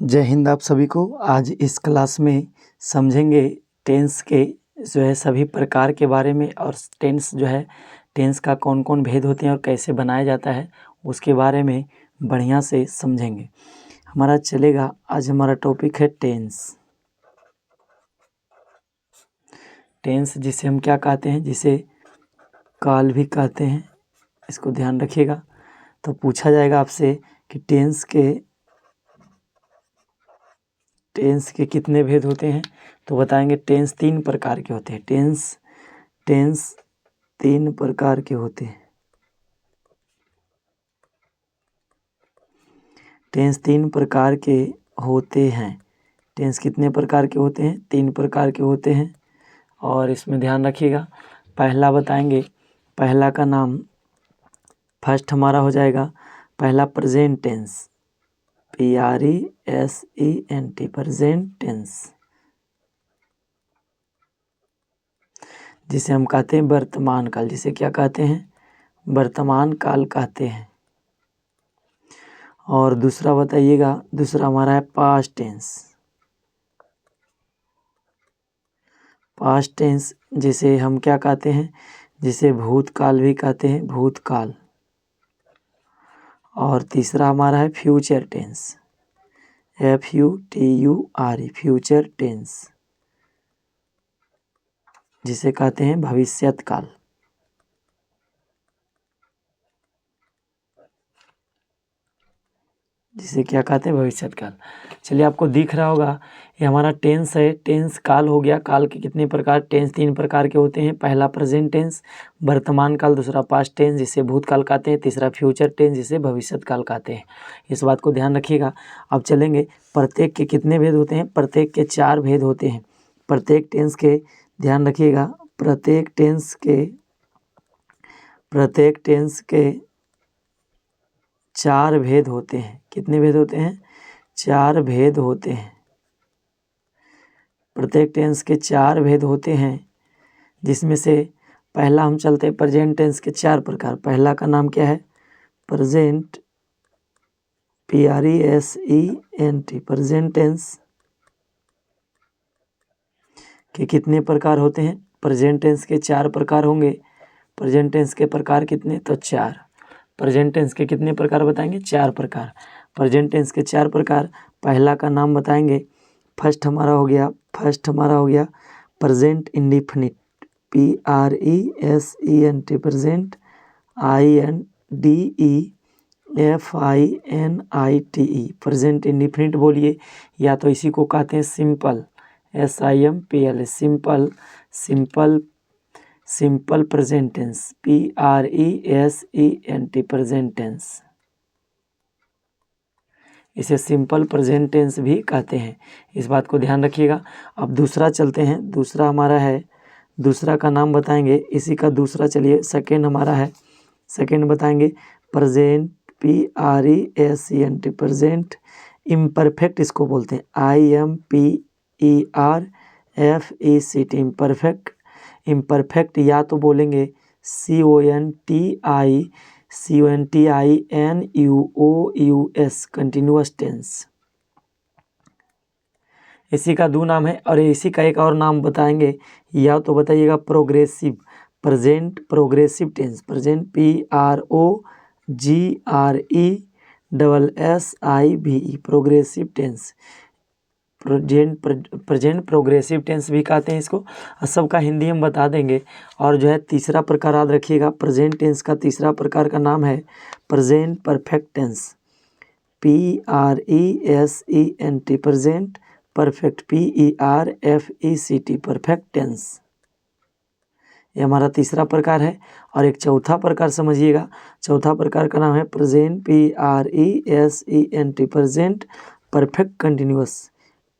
जय हिंद आप सभी को। आज इस क्लास में समझेंगे टेंस के सभी प्रकार के बारे में और टेंस का कौन कौन भेद होते हैं और कैसे बनाया जाता है उसके बारे में बढ़िया से समझेंगे। हमारा चलेगा। आज हमारा टॉपिक है टेंस। टेंस जिसे हम क्या कहते हैं, जिसे काल भी कहते हैं, इसको ध्यान रखिएगा। तो पूछा जाएगा आपसे कि टेंस के कितने भेद होते हैं, तो बताएंगे टेंस 3 प्रकार के होते हैं। टेंस 3 प्रकार के होते हैं। टेंस 3 प्रकार के होते हैं। टेंस कितने प्रकार के होते हैं? 3 प्रकार के होते हैं। और इसमें ध्यान रखिएगा, पहला बताएंगे। पहला का नाम फर्स्ट हमारा हो जाएगा पहला present tense, PRESENT, present tense, जिसे हम कहते हैं वर्तमान काल। जिसे क्या कहते हैं? वर्तमान काल कहते हैं। और दूसरा बताइएगा, दूसरा हमारा है पास्ट टेंस। पास्ट टेंस जिसे हम क्या कहते हैं? जिसे भूतकाल भी कहते हैं, भूतकाल। और तीसरा हमारा है future tense, FUTURE, future tense, जिसे कहते हैं भविष्यत काल। जिसे क्या कहते हैं? भविष्यत काल। चलिए, आपको दिख रहा होगा ये हमारा टेंस है। टेंस काल हो गया। काल के कितने प्रकार? टेंस 3 प्रकार के होते हैं। पहला प्रेजेंट टेंस, वर्तमान काल। दूसरा पास्ट टेंस, जिसे भूतकाल कहते हैं। तीसरा फ्यूचर टेंस, जिसे भविष्यत काल कहते हैं। इस बात को ध्यान रखिएगा। अब चलेंगे, प्रत्येक के कितने भेद होते हैं? प्रत्येक के 4 भेद होते हैं। प्रत्येक टेंस के ध्यान रखिएगा, प्रत्येक टेंस के 4 भेद होते हैं। कितने भेद होते हैं? 4 भेद होते हैं। प्रत्येक टेंस के 4 भेद होते हैं, जिसमें से पहला हम चलते हैं प्रेजेंट टेंस के 4 प्रकार। पहला का नाम क्या है? प्रेजेंट, PRESENT, प्रेजेंट टेंस के कितने प्रकार होते हैं? प्रेजेंट टेंस के 4 प्रकार होंगे। प्रेजेंट टेंस के प्रकार कितने? तो 4। प्रेजेंट टेंस के कितने प्रकार बताएंगे? 4 प्रकार। प्रेजेंट टेंस के 4 प्रकार। पहला का नाम बताएंगे। फर्स्ट हमारा हो गया present indefinite, PRESENT, present INDEFINITE, present indefinite बोलिए, या तो इसी को कहते हैं simple, SIMPL, simple present tense, PRESENT, present tense. इसे सिंपल प्रेजेंट टेंस भी कहते हैं। इस बात को ध्यान रखिएगा। अब दूसरा चलते हैं। दूसरा हमारा है, दूसरा का नाम बताएंगे। इसी का दूसरा चलिए सेकंड हमारा है। सेकंड बताएंगे प्रेजेंट, PRESENT, प्रेजेंट इम्परफेक्ट, इसको बोलते हैं IMPERFECT, इम्परफेक्ट, या तो बोलेंगे CONTINUOUS, कंटिन्यूअस टेंस। इसी का दो नाम है। और इसी का एक और नाम बताएंगे, या तो बताइएगा progressive, present progressive tense, present PROGRESSIVE, progressive tense, present progressive tense भी कहते हैं इसको। सबका हिंदी हम बता देंगे। और जो है तीसरा प्रकार याद रखिएगा, प्रेजेंट टेंस का तीसरा प्रकार का नाम है present perfect tense, PRESENT, present perfect, PERFECT, perfect tense. ये हमारा तीसरा प्रकार है। और एक चौथा प्रकार समझिएगा। चौथा प्रकार का नाम है present PRESENT, present perfect continuous,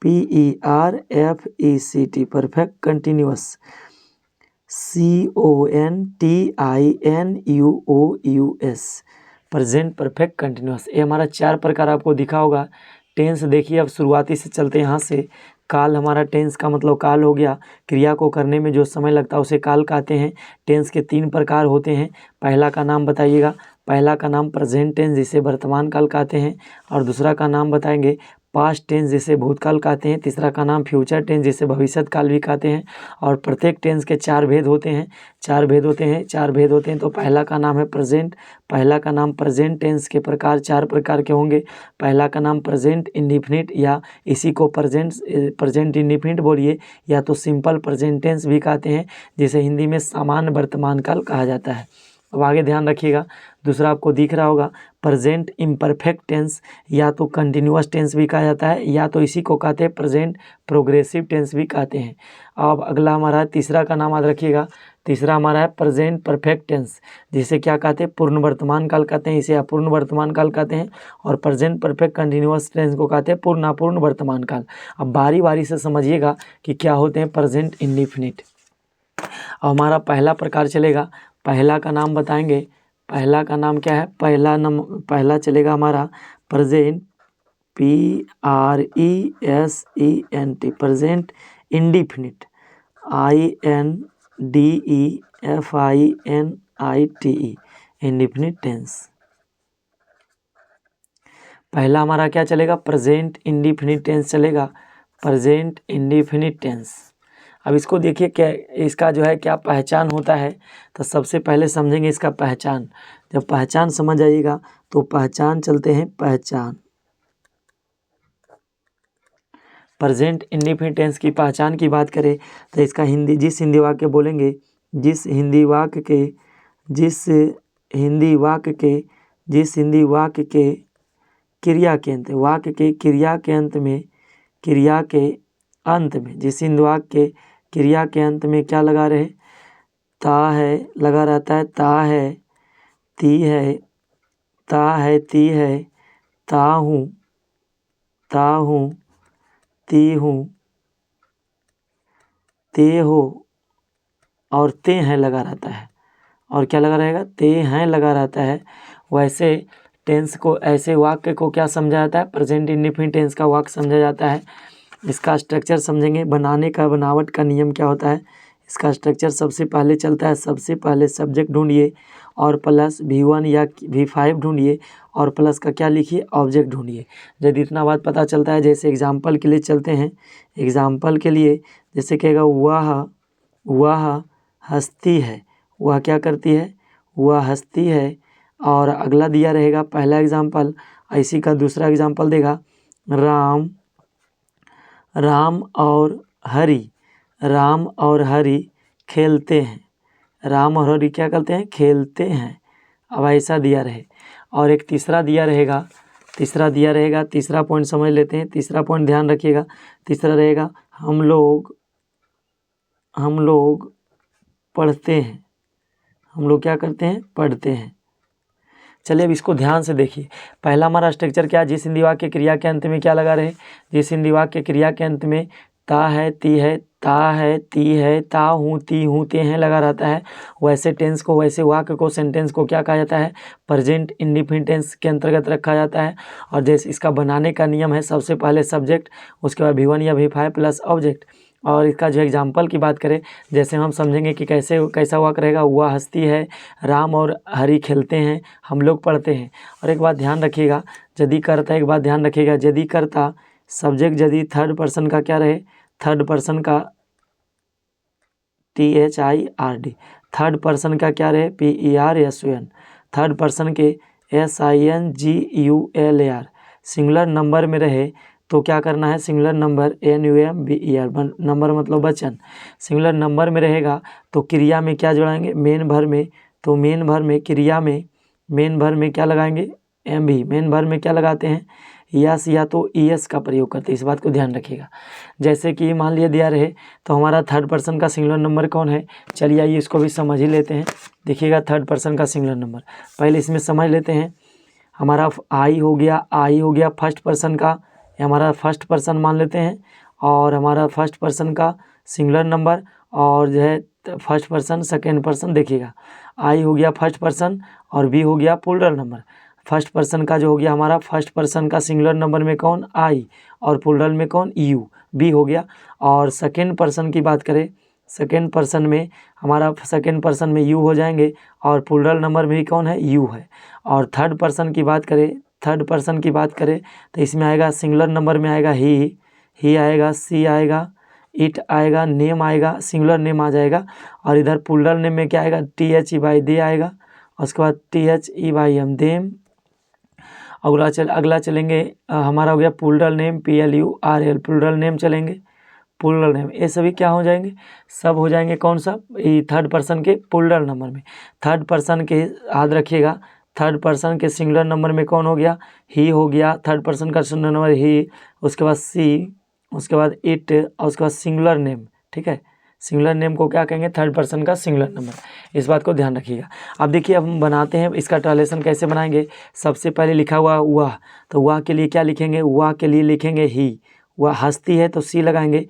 PERFECT, perfect continuous, CONTINUOUS, present perfect continuous. ये हमारा 4 प्रकार आपको दिखा होगा। टेंस देखिए, अब शुरुआती से चलते हैं यहाँ से। काल, हमारा टेंस का मतलब काल हो गया, क्रिया को करने में जो समय लगता है उसे काल कहते हैं। टेंस के 3 प्रकार होते हैं। पहला का नाम बताइएगा। पहला का नाम प्रेजेंट टेंस, जिसे वर्तमान काल कहते हैं। और दूसरा का नाम बताएंगे पास्ट टेंस जिसे भूतकाल कहते हैं, तीसरा का नाम फ्यूचर टेंस जिसे भविष्यत काल भी कहते हैं। और प्रत्येक टेंस के चार भेद होते हैं। तो पहला का नाम है प्रेजेंट। पहला का नाम प्रेजेंट टेंस के प्रकार चार प्रकार के होंगे। पहला का नाम प्रेजेंट इंडिफिनिट, या इसी को प्रेजेंट इंडिफिनिट बोलिए, या तो सिंपल प्रेजेंट टेंस भी कहते हैं, जिसे हिंदी में सामान्य वर्तमान काल कहा जाता है। अब आगे ध्यान रखिएगा, दूसरा आपको दिख रहा होगा प्रेजेंट इम्परफेक्ट टेंस, या तो कंटिन्यूअस टेंस भी कहा जाता है, या तो इसी को कहते हैं प्रेजेंट प्रोग्रेसिव टेंस भी कहते हैं। अब अगला हमारा तीसरा का नाम याद रखिएगा, तीसरा हमारा है प्रेजेंट परफेक्ट टेंस, जिसे क्या कहते हैं पूर्ण वर्तमान काल कहते हैं, इसे अपूर्ण वर्तमान काल कहते हैं। और प्रेजेंट परफेक्ट कंटिन्यूअस टेंस को कहते हैं पूर्ण अपूर्ण वर्तमान काल। अब बारी बारी से समझिएगा कि क्या होते हैं प्रेजेंट इंडिफिनिट। अब हमारा पहला प्रकार चलेगा, पहला का नाम बताएंगे, पहला का नाम क्या है, पहला चलेगा हमारा present PRESENT present indefinite INDEFINITE indefinite tense. पहला हमारा क्या चलेगा, प्रेजेंट इंडिफिनिट टेंस चलेगा, प्रेजेंट इंडिफिनिट टेंस। अब इसको देखिए क्या इसका जो है क्या पहचान होता है, तो सबसे पहले समझेंगे इसका पहचान। जब पहचान समझ आइएगा तो पहचान चलते हैं, पहचान प्रेजेंट इंडिफिनिट टेंस की पहचान की बात करें तो इसका जिस हिंदी वाक्य बोलेंगे, जिस हिंदी वाक्य के क्रिया के अंत, वाक्य के क्रिया के अंत में, जिस हिंदी वाक्य के क्रिया के अंत में क्या लगा रहे, ता है लगा रहता है, ता है, ती है, ती है, ता हूँ, ती हूँ, ते हो, और ते हैं लगा रहता है। और क्या लगा रहेगा, ते हैं लगा रहता है। वैसे टेंस को, ऐसे वाक्य को क्या समझा जाता है, प्रेजेंट इंडिफिनिट टेंस का वाक्य समझा जाता है। इसका स्ट्रक्चर समझेंगे, बनावट का नियम क्या होता है। इसका स्ट्रक्चर सबसे पहले चलता है, सबसे पहले सब्जेक्ट ढूंढिए और प्लस V1 या V5 ढूंढिए, और प्लस का क्या लिखिए, ऑब्जेक्ट ढूंढिए। यदि इतना बात पता चलता है, जैसे एग्जाम्पल के लिए चलते हैं, एग्जाम्पल के लिए जैसे कहेगा वह हंसती है, वह क्या करती है, वह हंसती है। और अगला दिया रहेगा पहला एग्जाम्पल, इसी का दूसरा एग्जाम्पल देगा, राम और हरी खेलते हैं, राम और हरी क्या करते हैं, खेलते हैं। अब ऐसा दिया रहे। और एक तीसरा दिया रहेगा, तीसरा पॉइंट समझ लेते हैं, तीसरा पॉइंट ध्यान रखिएगा। तीसरा रहेगा हम लोग पढ़ते हैं, हम लोग क्या करते हैं, पढ़ते हैं। चलिए अब इसको ध्यान से देखिए। पहला हमारा स्ट्रक्चर क्या है, जिस हिंदी वाक्य क्रिया के अंत में क्या लगा रहे, जिस हिंदी वाक्य क्रिया के अंत में ता है, ती है, ता हूँ, ती हूँ, ते हैं लगा रहता है, वैसे टेंस को, वैसे वाक्य को, सेंटेंस को क्या कहा जाता है, प्रेजेंट इंडिफिनिट टेंस के अंतर्गत रखा जाता है। और जैसे इसका बनाने का नियम है, सबसे पहले सब्जेक्ट, उसके बाद V1 या V5 प्लस ऑब्जेक्ट। और इसका जो एग्जाम्पल की बात करें, जैसे हम समझेंगे कि कैसा वाक्य रहेगा, वह हंसती है, राम और हरी खेलते हैं, हम लोग पढ़ते हैं। और एक बात ध्यान रखिएगा, यदि करता सब्जेक्ट यदि थर्ड पर्सन का क्या रहे, थर्ड पर्सन का THIRD, थर्ड पर्सन का क्या रहे, PERSUN, थर्ड पर्सन के SINGULAR, सिंगुलर नंबर में रहे तो क्या करना है, सिंगुलर नंबर NUMBER, नंबर मतलब वचन, सिंगुलर नंबर में रहेगा तो क्रिया में क्या जोड़ाएंगे, मेन भर में। तो मेन भर में क्रिया में, मेन भर में क्या लगाएंगे, MB, मेन भर में क्या लगाते हैं, यस या तो ES का प्रयोग करते हैं। इस बात को ध्यान रखिएगा। जैसे कि मान लिया दिया रहे तो हमारा थर्ड पर्सन का सिंगुलर नंबर कौन है, चलिए आइए इसको भी समझ ही लेते हैं। देखिएगा थर्ड पर्सन का सिंगुलर नंबर, पहले इसमें समझ लेते हैं। हमारा आई हो गया फर्स्ट पर्सन का, हमारा फर्स्ट पर्सन मान लेते हैं, और हमारा फर्स्ट पर्सन का सिंगुलर नंबर, और जो है फर्स्ट पर्सन सेकेंड पर्सन। देखिएगा आई हो गया फर्स्ट पर्सन और बी हो गया प्लूरल नंबर। फर्स्ट पर्सन का जो हो गया हमारा, फर्स्ट पर्सन का सिंगुलर नंबर में कौन, आई, और प्लूरल में कौन, यू, बी हो गया। और सेकेंड पर्सन की बात करें, सेकेंड पर्सन में हमारा, सेकेंड पर्सन में यू हो जाएंगे, और प्लूरल नंबर में भी कौन है, यू है। और थर्ड पर्सन की बात करें, थर्ड पर्सन की बात करें तो इसमें आएगा सिंगुलर नंबर में आएगा ही आएगा, सी आएगा, इट आएगा, नेम आएगा, सिंगुलर नेम आ जाएगा। और इधर प्लूरल नेम में क्या आएगा, THE दे आएगा, और उसके बाद THEM देम। अगला चलेंगे हमारा हो गया plural name, PLURL plural name चलेंगे, प्लूरल नेम। ये सभी क्या हो जाएंगे, सब हो जाएंगे कौन सा, थर्ड पर्सन के प्लूरल नंबर में। थर्ड पर्सन के याद रखिएगा, थर्ड पर्सन के सिंगुलर नंबर में कौन हो गया, ही हो गया, थर्ड पर्सन का सिंगुलर नंबर ही, उसके बाद सी, उसके बाद इट, और उसके बाद सिंगुलर नेम। ठीक है, सिंगुलर नेम को क्या कहेंगे, थर्ड पर्सन का सिंगुलर नंबर। इस बात को ध्यान रखिएगा। अब देखिए अब हम बनाते हैं इसका ट्रांसलेशन कैसे बनाएंगे। सबसे पहले लिखा हुआ वह, तो वह के लिए क्या लिखेंगे, वह के लिए लिखेंगे ही। वह हंसती है तो सी लगाएंगे,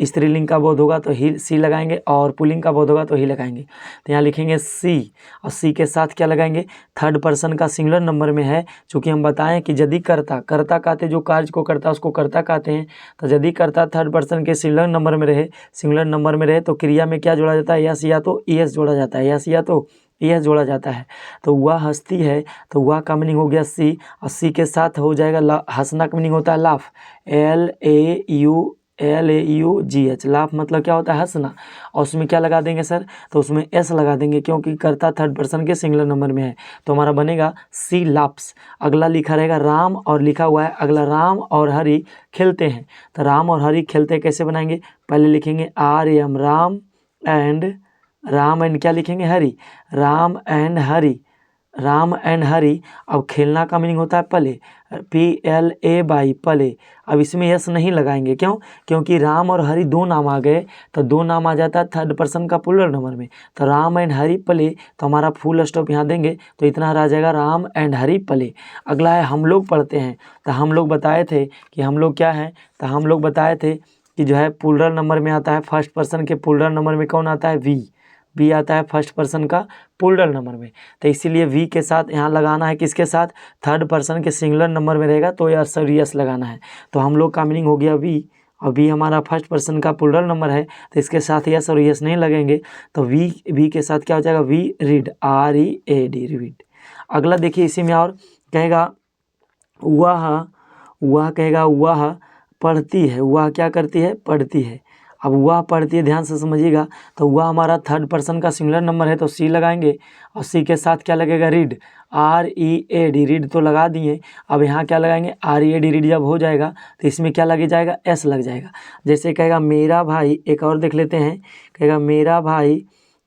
स्त्रीलिंग का बोध होगा तो ही सी लगाएंगे, और पुल्लिंग का बोध होगा तो ही लगाएंगे। तो यहाँ लिखेंगे सी, और सी के साथ क्या लगाएंगे, थर्ड पर्सन का सिंगुलर नंबर में है। चूँकि हम बताएं कि यदि कर्ता कहते जो कार्य को करता उसको कर्ता कहते हैं, तो यदि कर्ता थर्ड पर्सन के सिंगुलर नंबर में रहे तो क्रिया में क्या जोड़ा जाता है, यस या तो ES जोड़ा जाता है, यस या तो ES जोड़ा जाता है। तो वह हंसती है तो वह का मीनिंग हो गया सी, और सी के साथ हो जाएगा हंसना का मीनिंग होता है लाफ, LAUGH, लाफ मतलब क्या होता है, हंसना। और उसमें क्या लगा देंगे सर, तो उसमें S लगा देंगे क्योंकि कर्ता थर्ड पर्सन के सिंगुलर नंबर में है, तो हमारा बनेगा सी लाप्स। अगला लिखा रहेगा राम, और लिखा हुआ है अगला राम और हरि खेलते हैं। तो राम और हरि खेलते कैसे बनाएंगे, पहले लिखेंगे RM राम एंड क्या लिखेंगे, हरि, राम एंड हरि। अब खेलना का मीनिंग होता है पले, PLA पले। अब इसमें यस नहीं लगाएंगे, क्यों, क्योंकि राम और हरि दो नाम आ गए, तो दो नाम आ जाता है थर्ड पर्सन का प्लूरल नंबर में, तो राम एंड हरि पले। तो हमारा फुल स्टॉप यहाँ देंगे तो इतना आ जाएगा राम एंड हरि पले। अगला है हम लोग पढ़ते हैं, तो हम लोग बताए थे कि हम लोग क्या हैं, तो हम लोग बताए थे कि जो है प्लूरल नंबर में आता है, फर्स्ट पर्सन के प्लूरल नंबर में कौन आता है, वी आता है फर्स्ट पर्सन का प्लूरल नंबर में। तो इसीलिए वी के साथ यहाँ लगाना है, किसके साथ, थर्ड पर्सन के सिंगुलर नंबर में रहेगा तो यस और यस लगाना है। तो हम लोग का मीनिंग हो गया वी, और वी हमारा फर्स्ट पर्सन का प्लूरल नंबर है, तो इसके साथ यस और यस नहीं लगेंगे, तो वी के साथ क्या हो जाएगा, वी रीड, READ रीड। अगला देखिए इसी में और कहेगा वह कहेगा वह पढ़ती है, वह क्या करती है, पढ़ती है। अब वह पढ़ती है, ध्यान से समझिएगा, तो वह हमारा थर्ड पर्सन का सिंगुलर नंबर है तो सी लगाएंगे, और सी के साथ क्या लगेगा, रीड, READ रीड तो लगा दिए। अब यहाँ क्या लगाएंगे, READ रीड जब हो जाएगा तो इसमें क्या लग जाएगा, S लग जाएगा। जैसे कहेगा मेरा भाई, एक और देख लेते हैं, कहेगा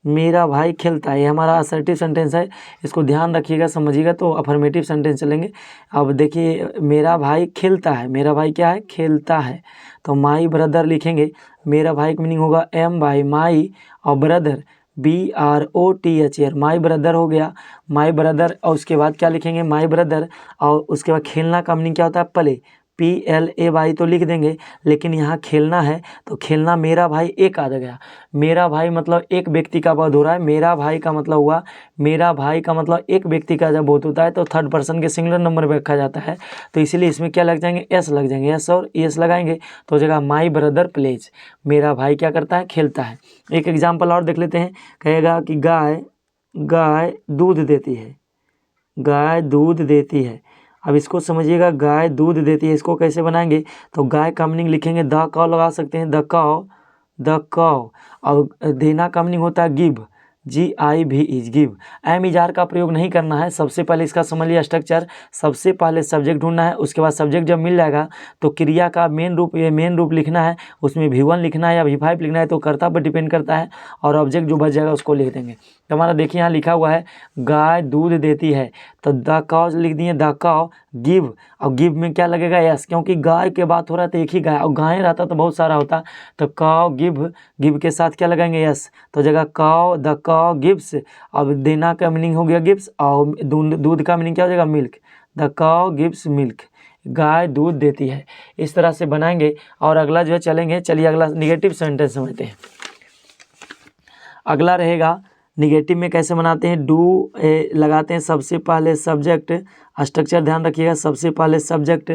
मेरा भाई खेलता है, ये हमारा असर्टिव सेंटेंस है, इसको ध्यान रखिएगा समझिएगा तो अफर्मेटिव सेंटेंस चलेंगे। अब देखिए मेरा भाई खेलता है, मेरा भाई क्या है, खेलता है, तो माई ब्रदर लिखेंगे। मेरा भाई का मीनिंग होगा M भाई, माई, और ब्रदर BROTHER, माई ब्रदर हो गया, माई ब्रदर। और उसके बाद क्या लिखेंगे, माई ब्रदर, और उसके बाद खेलना का मीनिंग क्या होता है, प्ले, PLA तो लिख देंगे, लेकिन यहाँ खेलना है तो खेलना मेरा भाई एक आ गया। मेरा भाई मतलब एक व्यक्ति का बोध हो रहा है, मेरा भाई का मतलब हुआ, मेरा भाई का मतलब एक व्यक्ति का जब बोध होता है तो थर्ड पर्सन के सिंगुलर नंबर पर रखा जाता है, तो इसीलिए इसमें क्या लग जाएंगे, S लग जाएंगे, S और ES लगाएंगे तो हो जाएगा माई ब्रदर प्लेज, मेरा भाई क्या करता है, खेलता है। एक एग्जाम्पल और देख लेते हैं, कहेगा कि गाय दूध देती है, गाय दूध देती है। अब इसको समझिएगा, गाय दूध देती है, इसको कैसे बनाएंगे, तो गाय का मीनिंग लिखेंगे द काउ लगा सकते हैं, द काउ। और देना का मीनिंग होता है गिव, GIV गिव। एम इजार का प्रयोग नहीं करना है, सबसे पहले इसका समझ लिया स्ट्रक्चर, सबसे पहले सब्जेक्ट ढूंढना है, उसके बाद सब्जेक्ट जब मिल जाएगा तो क्रिया का मेन रूप लिखना है, उसमें V1 लिखना है या V5 लिखना है तो कर्ता पर डिपेंड करता है, और ऑब्जेक्ट जो बच जाएगा उसको लिख देंगे। तो हमारा देखिए यहाँ लिखा हुआ है गाय दूध देती है, तो द काउ लिख दिए, द काउ गिव, और गिव में क्या लगेगा, यस, क्योंकि गाय के बात हो रहा है तो एक ही गाय, और गाय रहता तो बहुत सारा होता, तो काउ गिव के साथ क्या लगाएंगे, यस, तो जगह काउ, द काउ गिव्स। अब देना का मीनिंग हो गया गिव्स, और दूध का मीनिंग क्या हो जाएगा, milk, the cow gives milk, गाय दूध देती है। इस तरह से बनाएंगे। और अगला जो है चलेंगे, चलिए अगला निगेटिव सेंटेंस समझते हैं। अगला रहेगा निगेटिव में कैसे बनाते हैं, डू लगाते हैं, सबसे पहले सब्जेक्ट, स्ट्रक्चर ध्यान रखिएगा, सबसे पहले सब्जेक्ट,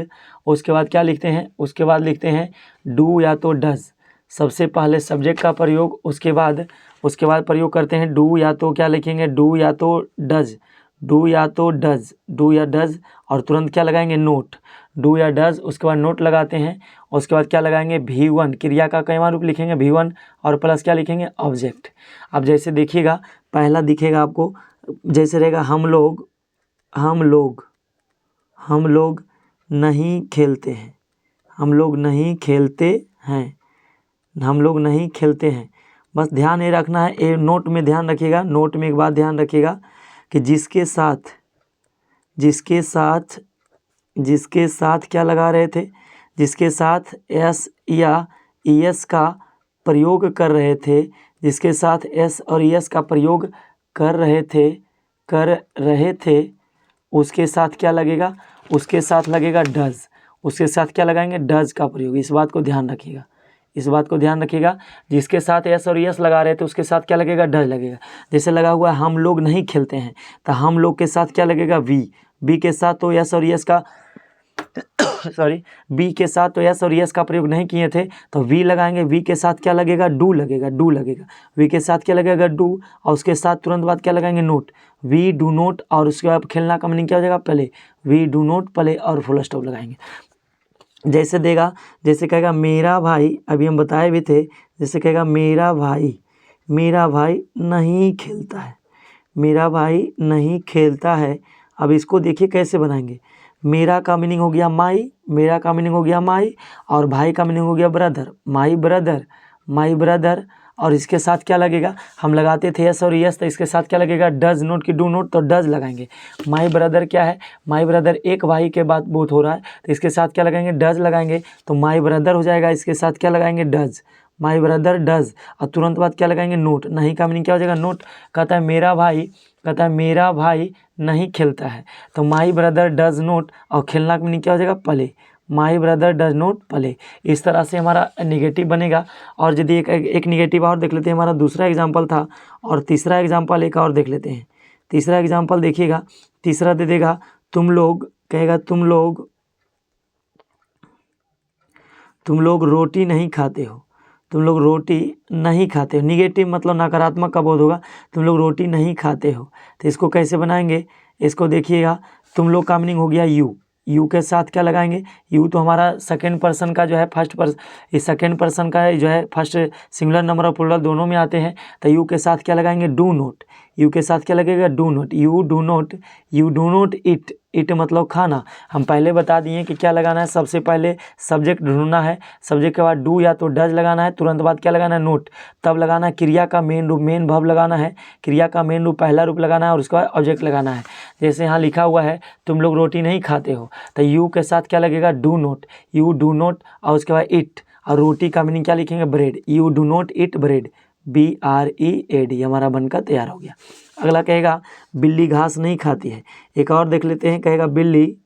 उसके बाद क्या लिखते हैं, उसके बाद लिखते हैं डू या तो डज, सबसे पहले सब्जेक्ट का प्रयोग, उसके बाद प्रयोग करते हैं डू या तो क्या लिखेंगे, डू या तो डज, डू या तो डज, डू या डज, और तुरंत क्या लगाएंगे, नोट। डू या डज, उसके बाद नोट लगाते हैं, और उसके बाद क्या लगाएंगे, V1, क्रिया का कईवां रूप लिखेंगे V1, और प्लस क्या लिखेंगे, ऑब्जेक्ट। अब जैसे देखिएगा, पहला दिखेगा आपको, जैसे रहेगा हम लोग, हम लोग, हम लोग नहीं खेलते हैं, हम लोग नहीं खेलते हैं, हम लोग नहीं खेलते हैं। बस ध्यान ये रखना है, ये नोट में ध्यान रखिएगा, नोट में एक बात ध्यान रखिएगा कि जिसके साथ, जिसके साथ, जिसके साथ क्या लगा रहे थे, जिसके साथ एस या ईएस का प्रयोग कर रहे थे, जिसके साथ एस और ईएस का प्रयोग कर रहे थे, कर रहे थे, उसके साथ क्या लगेगा, उसके साथ लगेगा डज। उसके साथ क्या लगाएंगे, डज का प्रयोग। इस बात को ध्यान रखिएगा, इस बात को ध्यान रखिएगा। जिसके साथ एस और यस लगा रहे थे उसके साथ क्या लगेगा, डज लगेगा। जैसे लगा हुआ है हम लोग नहीं खेलते हैं, तो हम लोग के साथ क्या लगेगा, वी। बी के साथ तो एस और यस का सॉरी, बी के साथ तो एस और यस का प्रयोग नहीं किए थे, तो वी लगाएंगे। वी के साथ क्या लगेगा, डू लगेगा, डू लगेगा। वी के साथ क्या लगेगा, डू, और उसके साथ तुरंत बाद क्या लगाएंगे, नोट। वी डू नोट, और उसके बाद खेलना का मीनिंग क्या हो जाएगा, play. We do not play, और फुल स्टॉप लगाएंगे। जैसे देगा, जैसे कहेगा मेरा भाई, अभी हम बताए भी थे, जैसे कहेगा मेरा भाई, मेरा भाई नहीं खेलता है, मेरा भाई नहीं खेलता है। अब इसको देखिए कैसे बनाएंगे। मेरा का मीनिंग हो गया माई, मेरा का मीनिंग हो गया माई, और भाई का मीनिंग हो गया brother, my brother, my brother. और इसके साथ क्या लगेगा, हम लगाते थे यस और यस, तो इसके साथ क्या लगेगा, डज नोट की डू नोट, तो डज लगाएंगे। माई ब्रदर क्या है, माई ब्रदर एक भाई के बात बोथ हो रहा है, तो इसके साथ क्या लगाएंगे, डज लगाएंगे, तो माई ब्रदर हो जाएगा। इसके साथ क्या लगाएंगे, डज, माई ब्रदर डज, और तुरंत बाद क्या लगाएंगे, नोट। नहीं का मीनिंग क्या हो जाएगा, नोट। कहता है मेरा भाई, कहता है मेरा भाई नहीं खेलता है, तो माई ब्रदर डज नोट, और खेलना का मीनिंग क्या हो जाएगा, play. My brother does note play. इस तरह से हमारा नेगेटिव बनेगा। और यदि एक नेगेटिव और देख लेते हैं, हमारा दूसरा एग्जाम्पल था, और तीसरा एग्जाम्पल एक और देख लेते हैं। तीसरा एग्जाम्पल देखिएगा, तीसरा दे देगा तुम लोग, कहेगा तुम लोग रोटी नहीं खाते हो, तुम लोग रोटी नहीं खाते हो। निगेटिव मतलब नकारात्मक का बोध होगा, तुम लोग रोटी नहीं खाते हो। तो इसको कैसे बनाएंगे, इसको देखिएगा, तुम लोग का मीनिंग हो गया यू, यू के साथ क्या लगाएंगे, यू तो हमारा सेकंड पर्सन का जो है, फर्स्ट पर्सन, इस सेकंड पर्सन का जो है फर्स्ट सिंगुलर नंबर और प्लूरल दोनों में आते हैं, तो यू के साथ क्या लगाएंगे, डू नोट। यू के साथ क्या लगेगा, do not. You do not, you do not it, it मतलब खाना। हम पहले बता दिए कि क्या लगाना है, सबसे पहले सब्जेक्ट ढूंढना है, सब्जेक्ट के बाद डू या तो डज लगाना है, तुरंत बाद क्या लगाना है, नोट। तब लगाना है क्रिया का मेन रूप, मेन वर्ब लगाना है, क्रिया का मेन रूप पहला रूप लगाना है, और उसके बाद ऑब्जेक्ट लगाना है। जैसे यहाँ लिखा हुआ है तुम लोग रोटी नहीं खाते हो, तो यू के साथ क्या लगेगा, do not, you do not, और उसके बाद इट, और रोटी का मीनिंग क्या लिखेंगे, bread. You do not it bread, BREAD, हमारा बनकर तैयार हो गया। अगला कहेगा बिल्ली घास नहीं खाती है। एक और देख लेते हैं, कहेगा बिल्ली,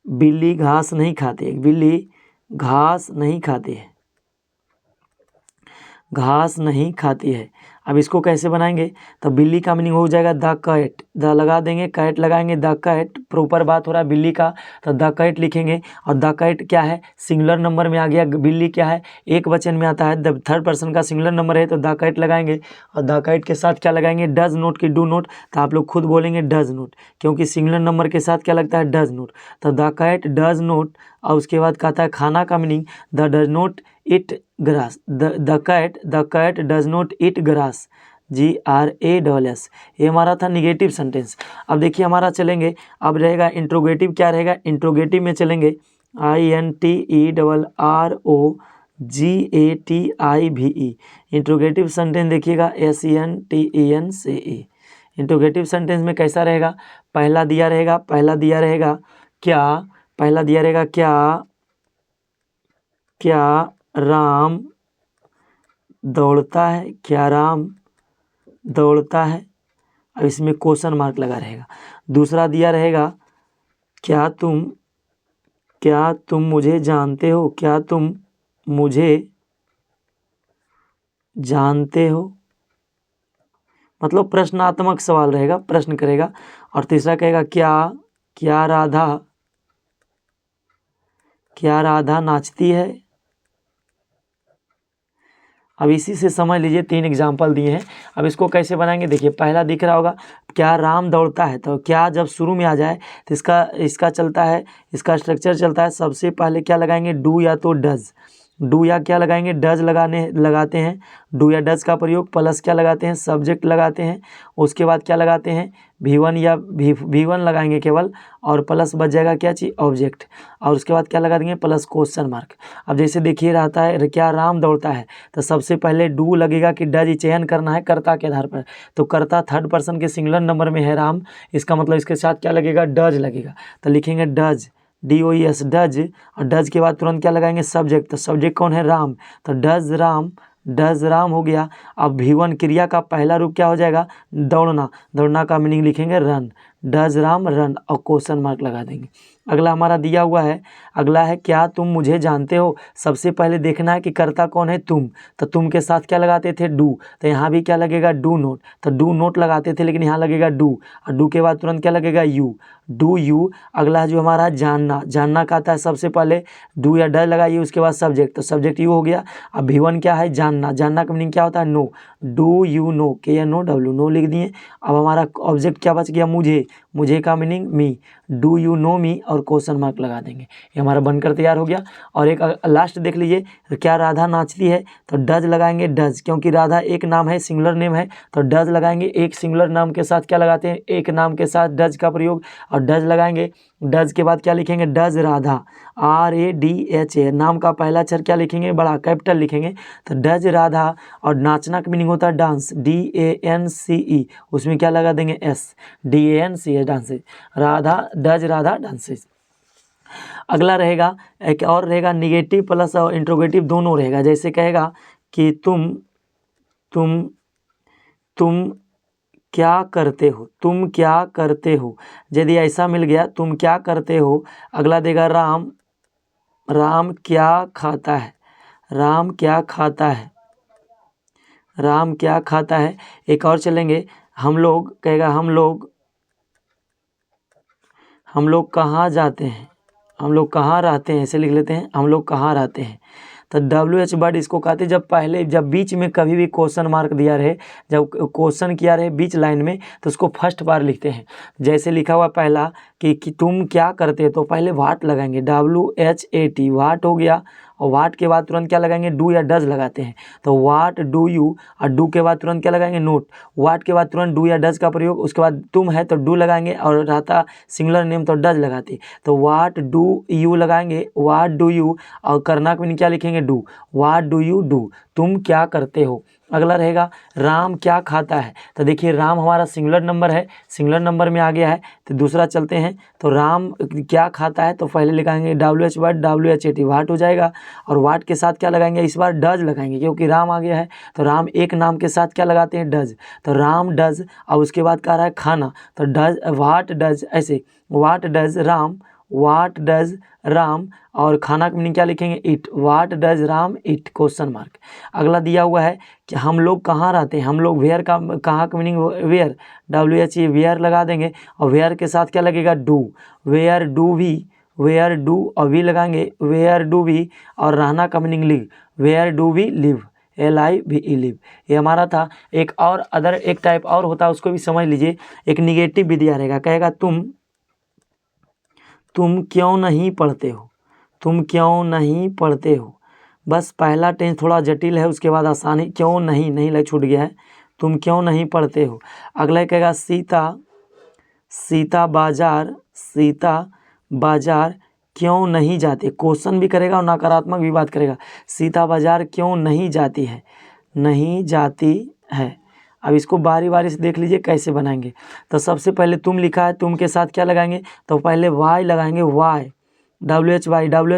बिल्ली घास नहीं खाती है, बिल्ली घास नहीं खाती है, घास नहीं खाती है। अब इसको कैसे बनाएंगे, तो बिल्ली का मीनिंग हो जाएगा द कैट, द लगा देंगे, कैट लगाएंगे, द कैट, प्रॉपर बात हो रहा है बिल्ली का, तो द कैट लिखेंगे। और द कैट क्या है, सिंगुलर नंबर में आ गया, बिल्ली क्या है, एक वचन में आता है, द थर्ड पर्सन का सिंगुलर नंबर है, तो द कैट लगाएंगे। और द कैट के साथ क्या लगाएंगे, डज नोट की डू नोट, तो आप लोग खुद बोलेंगे डज नोट, क्योंकि सिंगुलर नंबर के साथ क्या लगता है, डज नोट। तो द कैट डज नोट, और उसके बाद कहता है खाना का meaning, the does not eat grass, the cat does not eat grass, GRAS। ये हमारा था निगेटिव सेंटेंस। अब देखिए हमारा चलेंगे, अब रहेगा इंट्रोगेटिव, क्या रहेगा, इंट्रोगेटिव में चलेंगे INTERROGATIVE, इंट्रोगेटिव सेंटेंस देखिएगा SENTENCE। इंट्रोगेटिव सेंटेंस में कैसा रहेगा, पहला दिया रहेगा, पहला दिया रहेगा क्या, पहला दिया रहेगा क्या, क्या राम दौड़ता है, क्या राम दौड़ता है। अब इसमें क्वेश्चन मार्क लगा रहेगा। दूसरा दिया रहेगा क्या तुम मुझे जानते हो, क्या तुम मुझे जानते हो, मतलब प्रश्नात्मक सवाल रहेगा, प्रश्न करेगा। और तीसरा कहेगा क्या राधा नाचती है। अब इसी से समझ लीजिए 3 एग्जाम्पल दिए हैं। अब इसको कैसे बनाएंगे देखिए, पहला दिख रहा होगा, क्या राम दौड़ता है, तो क्या जब शुरू में आ जाए तो इसका चलता है, इसका स्ट्रक्चर चलता है। सबसे पहले क्या लगाएंगे, डू या तो डज, डू या क्या लगाएंगे, डज लगाते हैं। डू या डज का प्रयोग, प्लस क्या लगाते हैं, सब्जेक्ट लगाते हैं। उसके बाद क्या लगाते हैं, V1 या V1 लगाएंगे केवल, और प्लस बच जाएगा क्या चीज़, ऑब्जेक्ट। और उसके बाद क्या लगा देंगे, प्लस क्वेश्चन मार्क। अब जैसे देखिए रहता है क्या राम दौड़ता है, तो सबसे पहले डू लगेगा कि डज चयन करना है कर्ता के आधार पर। तो कर्ता थर्ड पर्सन के सिंगुलर नंबर में है राम, इसका मतलब इसके साथ क्या लगेगा, डज लगेगा। तो लिखेंगे डज, DOES डज, और डज के बाद तुरंत क्या लगाएंगे, सब्जेक्ट। तो सब्जेक्ट कौन है, राम, तो डज राम, डज राम हो गया। अब V1 क्रिया का पहला रूप क्या हो जाएगा, दौड़ना, दौड़ना का मीनिंग लिखेंगे रन, डज राम रन, और क्वेश्चन मार्क लगा देंगे। अगला हमारा दिया हुआ है, अगला है क्या तुम मुझे जानते हो। सबसे पहले देखना है कि कर्ता कौन है, तुम, तो तुम के साथ क्या लगाते थे, डू, तो यहाँ भी क्या लगेगा, डू नोट, तो डू नोट लगाते थे, लेकिन यहाँ लगेगा डू, और डू के बाद तुरंत क्या लगेगा, यू, डू यू। अगला जो हमारा जानना, जानना का आता है, सबसे पहले डू या डज लगाइए, उसके बाद सब्जेक्ट, तो सब्जेक्ट यू हो गया। अब V1 क्या है, जानना, जानना का मीनिंग क्या होता है, know, do you know, KNOW, know लिख दिए। अब हमारा ऑब्जेक्ट क्या बच गया, मुझे, मुझे का meaning me, do you know me, और क्वेश्चन मार्क लगा देंगे। ये हमारा बनकर तैयार हो गया। और एक लास्ट देख लीजिए, क्या राधा नाचती है, तो डज लगाएंगे, डज, क्योंकि राधा एक नाम है, सिंगुलर नेम है, तो डज लगाएंगे। एक सिंगुलर नाम के साथ क्या लगाते हैं, एक नाम के साथ डज का प्रयोग, और डज लगाएंगे। डज के बाद क्या लिखेंगे, डज राधा, RADHA, नाम का पहला अक्षर क्या लिखेंगे, बड़ा कैपिटल लिखेंगे, तो डज राधा। और नाचना का मीनिंग होता है डांस, DANCE, उसमें क्या लगा देंगे, S, DANCE, dances, Radha, does Radha dances. अगला रहेगा, एक और रहेगा, निगेटिव प्लस और इंट्रोगेटिव दोनों रहेगा। जैसे कहेगा कि तुम क्या करते हो, तुम क्या करते हो, यदि ऐसा मिल गया, तुम क्या करते हो। अगला देगा राम, राम क्या खाता है, राम क्या खाता है, राम क्या खाता है। एक और चलेंगे, हम लोग, कहेगा हम लोग कहाँ जाते हैं, हम लोग कहाँ रहते हैं, ऐसे लिख लेते हैं, हम लोग कहाँ रहते हैं। तो WH वर्ड इसको कहते हैं जब बीच में कभी भी क्वेश्चन मार्क दिया रहे, जब क्वेश्चन किया रहे बीच लाइन में, तो उसको फर्स्ट बार लिखते हैं। जैसे लिखा हुआ पहला कि तुम क्या करते हो, तो पहले वाट लगाएंगे, WHAT, वाट हो गया। और वाट के बाद तुरंत क्या लगाएंगे, डू या डज लगाते हैं, तो वाट डू यू, और डू के बाद तुरंत क्या लगाएंगे, नोट। वाट के बाद तुरंत डू या डज का प्रयोग, उसके बाद तुम है तो डू लगाएंगे, और रहता सिंगुलर नेम तो डज लगाते, तो वाट डू यू लगाएंगे, वाट डू यू। और करना के क्या लिखेंगे, do, what do you do, तुम क्या करते हो। अगला रहेगा राम क्या खाता है, तो देखिए राम हमारा सिंगुलर नंबर है, सिंगुलर नंबर में आ गया है, तो दूसरा चलते हैं। तो राम क्या खाता है, तो पहले लिखाएंगे WH वर्ड, WHAT, वाट हो जाएगा। और वाट के साथ क्या लगाएंगे, इस बार डज लगाएंगे, क्योंकि राम आ गया है, तो राम एक नाम के साथ क्या लगाते हैं, डज, तो राम डज। और उसके बाद कह रहा है खाना, तो डज, वाट डज, ऐसे what does Ram, what does Ram. और खाना का मीनिंग क्या लिखेंगे, it, what does Ram it, question mark. अगला दिया हुआ है कि हम लोग कहाँ रहते हैं, हम लोग वेयर का, कहाँ का मीनिंग वेयर, WHE, वेयर लगा देंगे। और वेयर के साथ क्या लगेगा, do, where do we, where do, और वी लगाएंगे, वेयर डू वी। और रहना का मीनिंग live, where do we live, LIVE, live. ये हमारा था। एक और एक टाइप और होता है, उसको भी समझ लीजिए। एक निगेटिव भी दिया रहेगा, कहेगा तुम क्यों नहीं पढ़ते हो, तुम क्यों नहीं पढ़ते हो। बस पहला टेंस थोड़ा जटिल है, उसके बाद आसानी, क्यों नहीं, नहीं लग छूट गया है, तुम क्यों नहीं पढ़ते हो। अगला कहेगा सीता बाजार क्यों नहीं जाती, क्वेश्चन भी करेगा और नकारात्मक भी बात करेगा। सीता बाजार क्यों नहीं जाती है, नहीं जाती है। अब इसको बारी बारी से देख लीजिए कैसे बनाएंगे। तो सबसे पहले तुम लिखा है, तुम के साथ क्या लगाएंगे, तो पहले वाई लगाएंगे, वाई, WH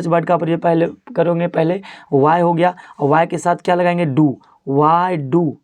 वर्ड का प्रयोग पहले करोगे, पहले वाई हो गया। और वाई के साथ क्या लगाएंगे, डू, वाई डू,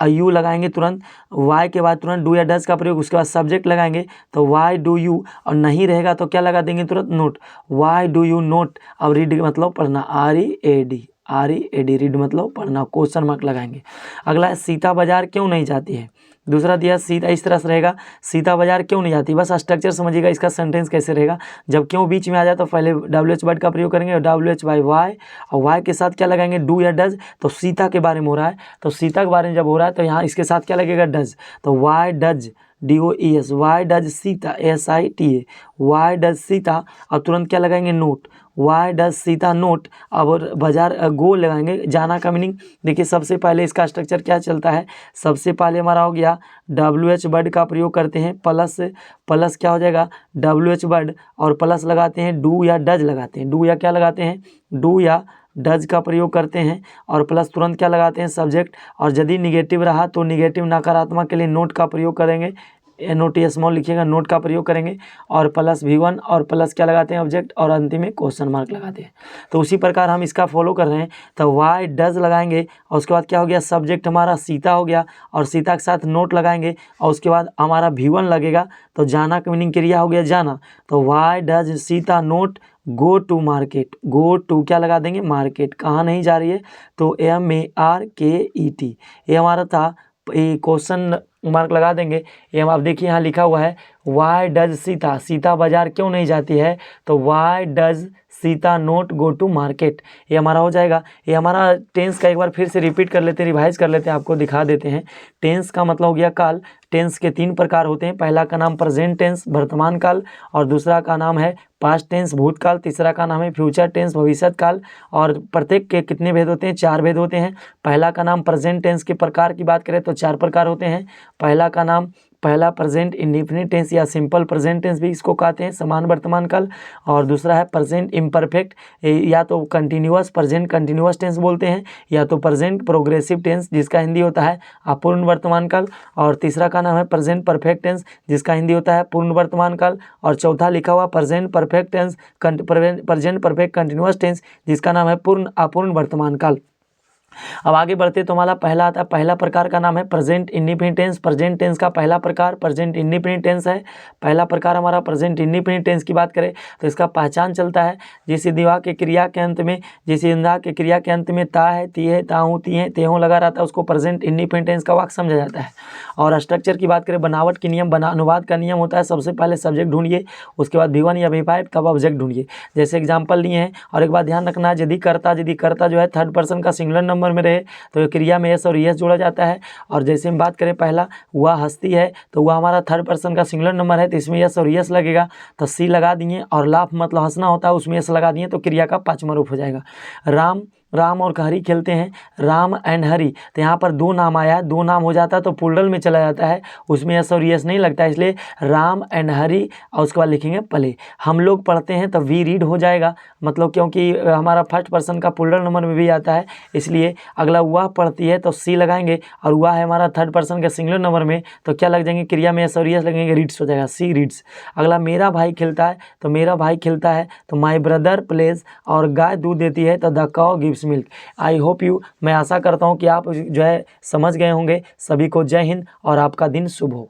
यू लगाएंगे तुरंत, वाई के बाद तुरंत डू या डज का प्रयोग, उसके बाद सब्जेक्ट लगाएंगे, तो वाई डू यू। और नहीं रहेगा तो क्या लगा देंगे तुरंत, note, why do you note. अब रीड मतलब पढ़ना, READ, READ, रीड मतलब पढ़ना, क्वेश्चन मार्क लगाएंगे। अगला है सीता बाजार क्यों नहीं जाती है। दूसरा दिया सीता, इस तरह से रहेगा, सीता बाजार क्यों नहीं जाती। बस स्ट्रक्चर समझिएगा, इसका सेंटेंस कैसे रहेगा। जब क्यों बीच में आ जाए तो पहले WH वर्ड का प्रयोग करेंगे, WH बाई वाई, और वाई के साथ क्या लगाएंगे, डू या डज। तो सीता के बारे में हो रहा है, तो सीता के बारे में जब हो रहा है तो यहाँ इसके साथ क्या लगेगा, डज। तो why does, DOES, Y does Sita, SITA, Y does Sita, और तुरंत क्या लगाएंगे, note, Y does Sita note. अब बाजार गो लगाएंगे, जाना का मीनिंग देखिए, सबसे पहले इसका स्ट्रक्चर क्या चलता है, सबसे पहले हमारा हो गया WH वर्ड का प्रयोग करते हैं, प्लस क्या हो जाएगा, WH वर्ड और प्लस लगाते हैं, डू या डज लगाते हैं, डू या क्या लगाते हैं, डू या डज का प्रयोग करते हैं, और प्लस तुरंत क्या लगाते हैं, सब्जेक्ट। और यदि निगेटिव रहा तो निगेटिव नकारात्मक के लिए नोट का प्रयोग करेंगे, NOT स्मॉल लिखिएगा, नोट का प्रयोग करेंगे, और प्लस V1 और प्लस क्या लगाते हैं, ऑब्जेक्ट, और अंतिम में क्वेश्चन मार्क लगाते हैं। तो उसी प्रकार हम इसका फॉलो कर रहे हैं। तो वाई डज लगाएंगे, और उसके बाद क्या हो गया, सब्जेक्ट हमारा सीता हो गया, और सीता के साथ नोट लगाएंगे, और उसके बाद हमारा V1 लगेगा, तो जाना का मीनिंग क्रिया हो गया जाना। तो why does Sita not go to market, go to क्या लगा देंगे, मार्केट, कहाँ नहीं जा रही है, तो MARKET, ये हमारा था, ये क्वेश्चन मार्क लगा देंगे। ये हम, अब देखिए यहाँ लिखा हुआ है वाई डज सीता, सीता बाजार क्यों नहीं जाती है, तो why does Sita not go to market, ये हमारा हो जाएगा। ये हमारा टेंस का एक बार फिर से रिपीट कर लेते हैं, रिवाइज कर लेते हैं, आपको दिखा देते हैं। टेंस का मतलब हो गया काल। टेंस के 3 प्रकार होते हैं, पहला का नाम प्रेजेंट टेंस वर्तमान काल, और दूसरा का नाम है पास्ट टेंस भूतकाल, तीसरा का नाम है फ्यूचर टेंस भविष्य काल। और प्रत्येक के कितने भेद होते हैं, 4 भेद होते हैं। पहला का नाम प्रेजेंट टेंस के प्रकार की बात करें तो 4 प्रकार होते हैं। पहला का नाम, पहला प्रेजेंट इंडेफिनिट टेंस या सिंपल प्रेजेंट टेंस भी इसको कहते हैं, समान वर्तमान काल। और दूसरा है प्रेजेंट इम्परफेक्ट, या तो कंटिन्यूअस प्रेजेंट कंटिन्यूअस टेंस बोलते हैं, या तो प्रेजेंट प्रोग्रेसिव टेंस जिसका हिंदी होता है अपूर्ण वर्तमान काल। और तीसरा का नाम है प्रेजेंट परफेक्ट टेंस जिसका हिंदी होता है पूर्ण वर्तमान काल। और चौथा लिखा हुआ present perfect tense, present perfect continuous tense जिसका नाम है पूर्ण अपूर्ण वर्तमान काल। अब आगे बढ़ते तो हमारा पहला आता है, पहला प्रकार का नाम है present independent tense. Present tense का पहला प्रकार प्रेजेंट इंडिपेंडेंट टेंस है। पहला प्रकार हमारा प्रेजेंट इंडिपेंडेंट टेंस की बात करें तो इसका पहचान चलता है जैसे दिवा के क्रिया के अंत में, जैसे इंदा के क्रिया के अंत में ता है, ती है, ताहूँ, ती है, तेहूँ लगा रहता है, उसको प्रेजेंट इंडिपेंडेंट टेंस का वाक्य समझा जाता है। और स्ट्रक्चर की बात करें, बनावट के नियम, अनुवाद का नियम होता है, सबसे पहले सब्जेक्ट ढूंढिए, उसके बाद V1 या V5, तब ऑब्जेक्ट ढूंढिए। जैसे एग्जाम्पल लिए हैं। और एक बात ध्यान रखना, यदि कर्ता जो है थर्ड पर्सन का सिंगुलर नंबर में रहे तो क्रिया में एस और एस जोड़ा जाता है। और जैसे हम बात करें पहला वह हस्ती है तो वह हमारा थर्ड पर्सन का सिंगुलर नंबर है तो इसमें एस और एस लगेगा, तो सी लगा दिए। और लाफ मतलब हंसना होता है, उसमें एस लगा दिए तो क्रिया का 5वां रूप हो जाएगा। राम और हरी खेलते हैं, राम एंड हरी, तो यहाँ पर 2 नाम आया है, 2 नाम हो जाता है तो प्लूरल में चला जाता है, उसमें एस और एस नहीं लगता है, इसलिए राम एंड हरी। और उसके बाद लिखेंगे प्ले। हम लोग पढ़ते हैं तो वी रीड हो जाएगा, मतलब क्योंकि हमारा फर्स्ट पर्सन का प्लूरल नंबर में भी आता है, इसलिए अगला वह पढ़ती है तो सी लगाएंगे। और वह है हमारा थर्ड पर्सन के सिंगुलर नंबर में, तो क्या लग जाएंगे, क्रिया में एस और एस लगेंगे, रीड्स हो जाएगा, सी रीड्स। अगला मेरा भाई खेलता है तो मेरा भाई खेलता है तो माई ब्रदर प्लेज। और गाय दूध देती है तो the cow gives milk. I hope you, मैं आशा करता हूँ कि आप जो है समझ गए होंगे। सभी को जय हिंद और आपका दिन शुभ हो।